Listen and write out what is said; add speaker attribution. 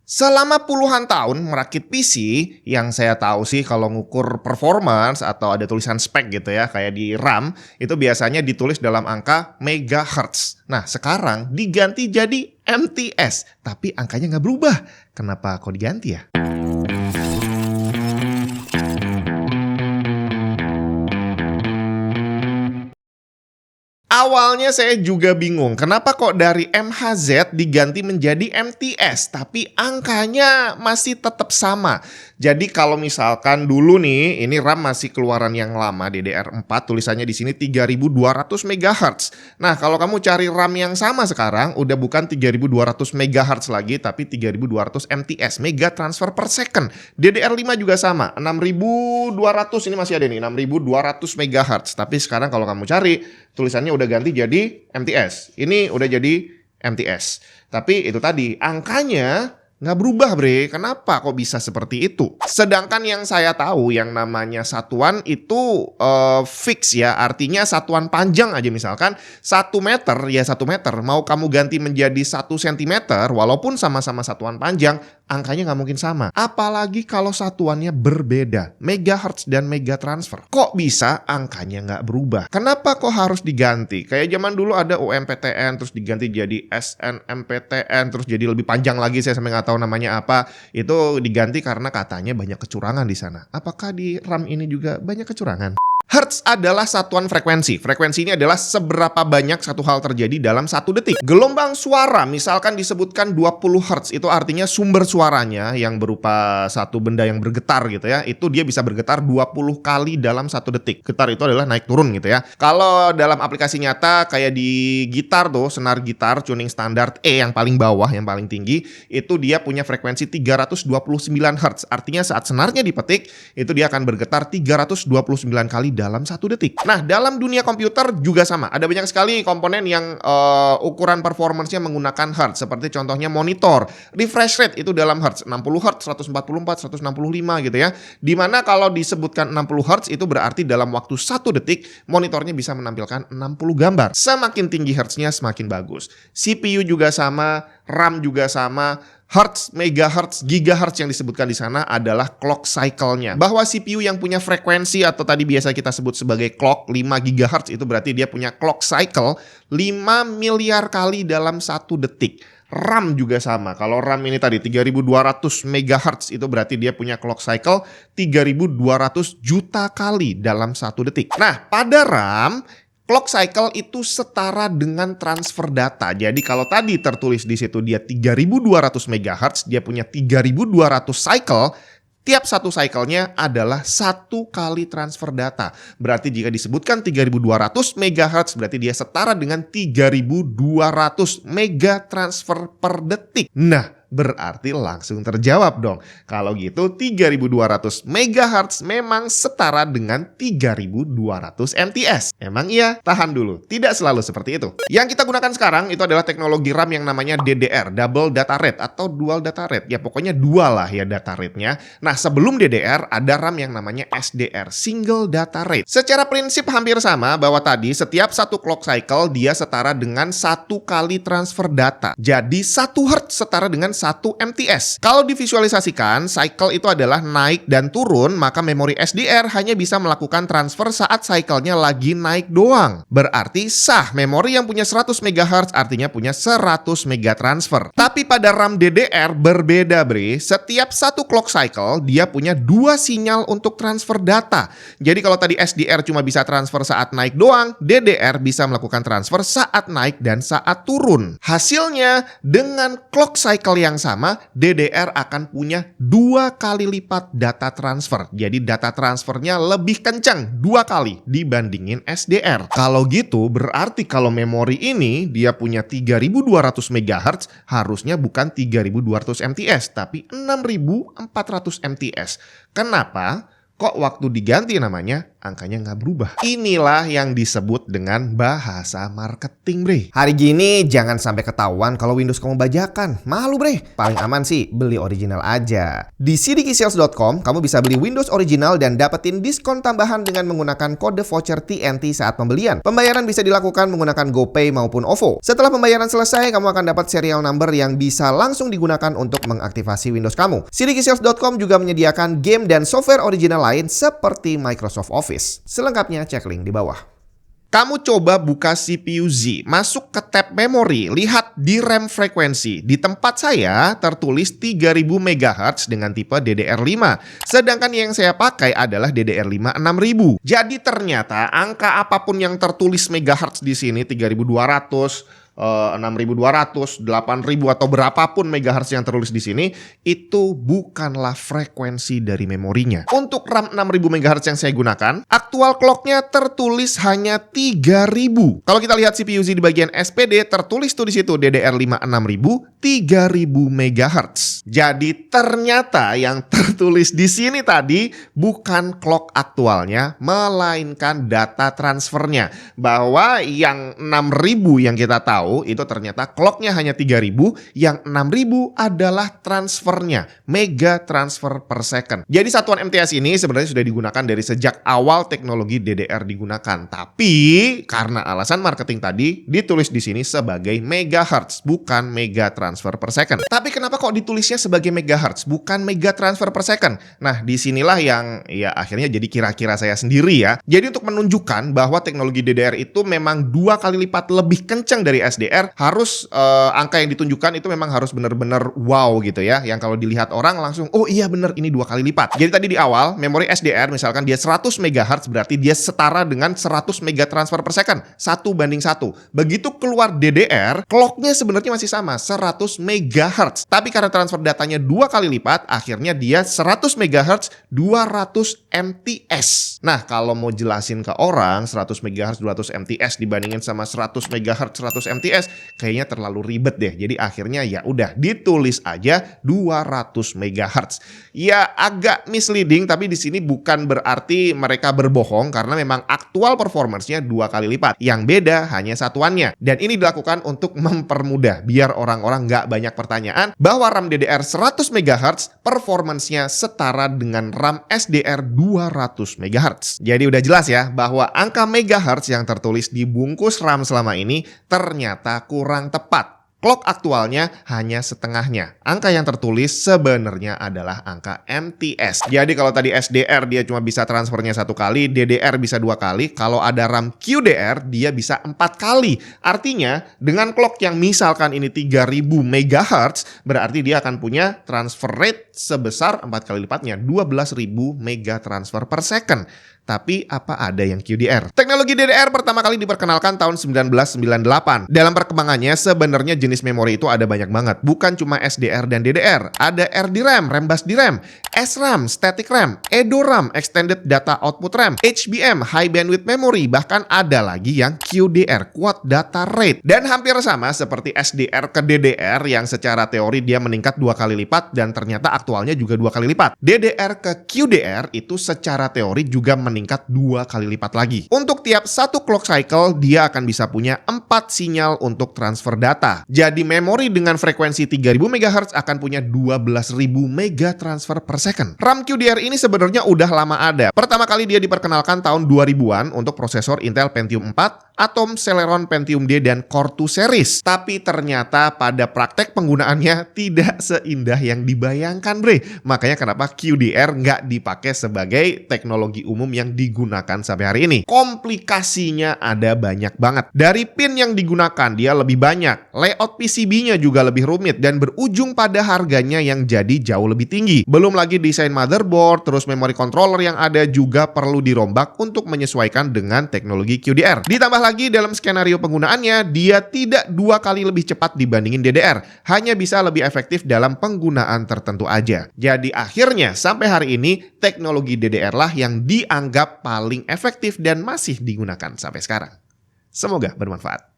Speaker 1: Selama puluhan tahun merakit PC, yang saya tahu sih kalau ngukur performance atau ada tulisan spek gitu ya, kayak di RAM, itu biasanya ditulis dalam angka megahertz. Nah, sekarang diganti jadi MTS, tapi angkanya nggak berubah. Kenapa kok diganti ya? Awalnya saya juga bingung, kenapa kok dari MHz diganti menjadi MTS, tapi angkanya masih tetap sama. Jadi kalau misalkan dulu nih, ini RAM masih keluaran yang lama DDR4, tulisannya di sini 3200 MHz. Nah, kalau kamu cari RAM yang sama sekarang, udah bukan 3200 MHz lagi, tapi 3200 MTS, Mega Transfer per Second. DDR5 juga sama, 6200, ini masih ada nih, 6200 MHz. Tapi sekarang kalau kamu cari, tulisannya udah ganti jadi MTS. Ini udah jadi MTS. Tapi itu tadi, angkanya nggak berubah bre. Kenapa kok bisa seperti itu? Sedangkan yang saya tahu yang namanya satuan itu fix ya. Artinya satuan panjang aja, misalkan 1 meter ya 1 meter. Mau kamu ganti menjadi 1 sentimeter, walaupun sama-sama satuan panjang, angkanya nggak mungkin sama. Apalagi kalau satuannya berbeda, megahertz dan mega transfer. Kok bisa angkanya nggak berubah? Kenapa kok harus diganti? Kayak zaman dulu ada UMPTN, terus diganti jadi SNMPTN, terus jadi lebih panjang lagi, saya sampai nggak tahu namanya apa. Itu diganti karena katanya banyak kecurangan di sana. Apakah di RAM ini juga banyak kecurangan? Hertz adalah satuan frekuensi. Frekuensi ini adalah seberapa banyak satu hal terjadi dalam 1 detik. Gelombang suara misalkan disebutkan 20 Hertz, itu artinya sumber suaranya yang berupa satu benda yang bergetar gitu ya, itu dia bisa bergetar 20 kali dalam 1 detik. Getar itu adalah naik turun gitu ya. Kalau dalam aplikasi nyata kayak di gitar tuh, senar gitar tuning standar E yang paling bawah, yang paling tinggi, itu dia punya frekuensi 329 Hertz. Artinya saat senarnya dipetik, itu dia akan bergetar 329 kali dalam 1 detik. Nah, dalam dunia komputer juga sama. Ada banyak sekali komponen yang ukuran performance-nya menggunakan hertz. Seperti contohnya monitor. Refresh rate itu dalam hertz. 60 hertz, 144, 165 gitu ya. Dimana kalau disebutkan 60 hertz itu berarti dalam waktu 1 detik monitornya bisa menampilkan 60 gambar. Semakin tinggi hertz-nya semakin bagus. CPU juga sama, RAM juga sama. Hertz, megahertz, gigahertz yang disebutkan di sana adalah clock cycle-nya. Bahwa CPU yang punya frekuensi atau tadi biasa kita sebut sebagai clock 5 gigahertz itu berarti dia punya clock cycle 5 miliar kali dalam 1 detik. RAM juga sama. Kalau RAM ini tadi 3200 MHz itu berarti dia punya clock cycle 3200 juta kali dalam 1 detik. Nah, pada RAM clock cycle itu setara dengan transfer data. Jadi kalau tadi tertulis di situ dia 3200 MHz, dia punya 3200 cycle. Tiap satu cycle-nya adalah 1 kali transfer data. Berarti jika disebutkan 3200 MHz berarti dia setara dengan 3200 mega transfer per detik. Nah, berarti langsung terjawab dong. Kalau gitu 3200 MHz memang setara dengan 3200 MTS. Emang iya? Tahan dulu. Tidak selalu seperti itu. Yang kita gunakan sekarang itu adalah teknologi RAM yang namanya DDR, Double Data Rate atau Dual Data Rate. Ya pokoknya dua lah ya data rate-nya. Nah, sebelum DDR ada RAM yang namanya SDR, Single Data Rate. Secara prinsip hampir sama bahwa tadi setiap satu clock cycle dia setara dengan 1 kali transfer data. Jadi 1 Hz setara dengan 1 MTS. Kalau divisualisasikan, cycle itu adalah naik dan turun, maka memori SDR hanya bisa melakukan transfer saat cycle-nya lagi naik doang. Berarti sah, memori yang punya 100 MHz artinya punya 100 mega transfer. Tapi pada RAM DDR berbeda bre, setiap satu clock cycle dia punya 2 sinyal untuk transfer data. Jadi kalau tadi SDR cuma bisa transfer saat naik doang, DDR bisa melakukan transfer saat naik dan saat turun. Hasilnya, dengan clock cycle yang sama, DDR akan punya 2 kali lipat data transfer. Jadi data transfernya lebih kencang 2 kali dibandingin SDR. Kalau gitu berarti kalau memori ini dia punya 3200 MHz harusnya bukan 3200 MTS tapi 6400 MTS. Kenapa? kok waktu diganti namanya, angkanya nggak berubah. Inilah yang disebut dengan bahasa marketing, bre.
Speaker 2: Hari gini jangan sampai ketahuan kalau Windows kamu bajakan. Malu, bre. Paling aman sih beli original aja. Di cdksales.com kamu bisa beli Windows original dan dapetin diskon tambahan dengan menggunakan kode voucher TNT saat pembelian. Pembayaran bisa dilakukan menggunakan GoPay maupun OVO. Setelah pembayaran selesai, kamu akan dapat serial number yang bisa langsung digunakan untuk mengaktifasi Windows kamu. cdksales.com juga menyediakan game dan software original lain seperti Microsoft Office. Selengkapnya cek link di bawah.
Speaker 1: Kamu coba buka CPU Z, masuk ke tab memori, lihat DRAM frekuensi. Di tempat saya tertulis 3000 MHz dengan tipe DDR5. Sedangkan yang saya pakai adalah DDR5 6000. Jadi ternyata angka apapun yang tertulis MHz di sini 3200 6200, 8000 atau berapapun megahertz yang tertulis di sini itu bukanlah frekuensi dari memorinya. Untuk RAM 6000 MHz yang saya gunakan, aktual clocknya tertulis hanya 3000. Kalau kita lihat CPU Z di bagian SPD tertulis tuh di situ DDR5 6000 3000 MHz. Jadi ternyata yang tertulis di sini tadi bukan clock aktualnya melainkan data transfernya. Bahwa yang 6000 yang kita tahu itu ternyata clocknya hanya 3000, yang 6000 adalah transfernya, mega transfer per second. Jadi satuan MTS ini sebenarnya sudah digunakan dari sejak awal teknologi DDR digunakan. Tapi karena alasan marketing tadi ditulis di sini sebagai megahertz, bukan mega transfer per second. Tapi kenapa kok ditulisnya sebagai megahertz, bukan mega transfer per second? Nah, disinilah yang ya akhirnya jadi kira-kira saya sendiri ya. Jadi untuk menunjukkan bahwa teknologi DDR itu memang 2 kali lipat lebih kencang dari SDR, harus angka yang ditunjukkan itu memang harus benar-benar wow gitu ya. Yang kalau dilihat orang langsung, oh iya benar ini 2 kali lipat. Jadi tadi di awal memori SDR misalkan dia 100 MHz berarti dia setara dengan 100 mega transfer per second, 1:1. Begitu keluar DDR, clocknya sebenarnya masih sama 100 MHz. Tapi karena transfer datanya 2 kali lipat, akhirnya dia 100 MHz 200 MTS. Nah, kalau mau jelasin ke orang 100 MHz 200 MTS dibandingin sama 100 MHz 100 MTS kayaknya terlalu ribet deh. Jadi akhirnya ya udah ditulis aja 200 MHz. Ya agak misleading, tapi di sini bukan berarti mereka berbohong karena memang aktual performance-nya 2 kali lipat. Yang beda hanya satuannya. Dan ini dilakukan untuk mempermudah biar orang-orang nggak banyak pertanyaan bahwa RAM DDR 100 MHz performance-nya setara dengan RAM SDR 200 MHz. Jadi udah jelas ya bahwa angka megahertz yang tertulis di bungkus RAM selama ini ternyata kurang tepat. Clock aktualnya hanya setengahnya. Angka yang tertulis sebenarnya adalah angka MTS. Jadi kalau tadi SDR dia cuma bisa transfernya 1 kali, DDR bisa 2 kali. Kalau ada RAM QDR dia bisa 4 kali. Artinya dengan clock yang misalkan ini 3000 MHz berarti dia akan punya transfer rate sebesar 4 kali lipatnya, 12.000 mega transfer per second. Tapi apa ada yang QDR? Teknologi DDR pertama kali diperkenalkan tahun 1998. Dalam perkembangannya sebenarnya jenis memori itu ada banyak banget. Bukan cuma SDR dan DDR. Ada RDRAM, RAM bus DRAM, SRAM, Static RAM, EDORAM, Extended Data Output RAM, HBM, High Bandwidth Memory, bahkan ada lagi yang QDR, Quad Data Rate. Dan hampir sama seperti SDR ke DDR yang secara teori dia meningkat 2 kali lipat dan ternyata aktualnya juga 2 kali lipat. DDR ke QDR itu secara teori juga meningkat 2 kali lipat lagi. Untuk tiap satu clock cycle, dia akan bisa punya 4 sinyal untuk transfer data. Jadi memori dengan frekuensi 3000 MHz akan punya 12.000 mega transfer per second. RAM QDR ini sebenarnya udah lama ada. Pertama kali dia diperkenalkan tahun 2000-an untuk prosesor Intel Pentium 4, Atom, Celeron, Pentium D, dan Core 2 series. Tapi ternyata pada praktek penggunaannya tidak seindah yang dibayangkan, bre. Makanya kenapa QDR nggak dipakai sebagai teknologi umum yang digunakan sampai hari ini. Komplikasinya ada banyak banget. Dari pin yang digunakan dia lebih banyak, layout PCB-nya juga lebih rumit dan berujung pada harganya yang jadi jauh lebih tinggi. Belum lagi desain motherboard, terus memori controller yang ada juga perlu dirombak untuk menyesuaikan dengan teknologi QDR. Ditambah lagi dalam skenario penggunaannya dia tidak 2 kali lebih cepat dibandingin DDR, hanya bisa lebih efektif dalam penggunaan tertentu aja. Jadi akhirnya sampai hari ini teknologi DDR lah yang dianggap paling efektif dan masih digunakan sampai sekarang. Semoga bermanfaat.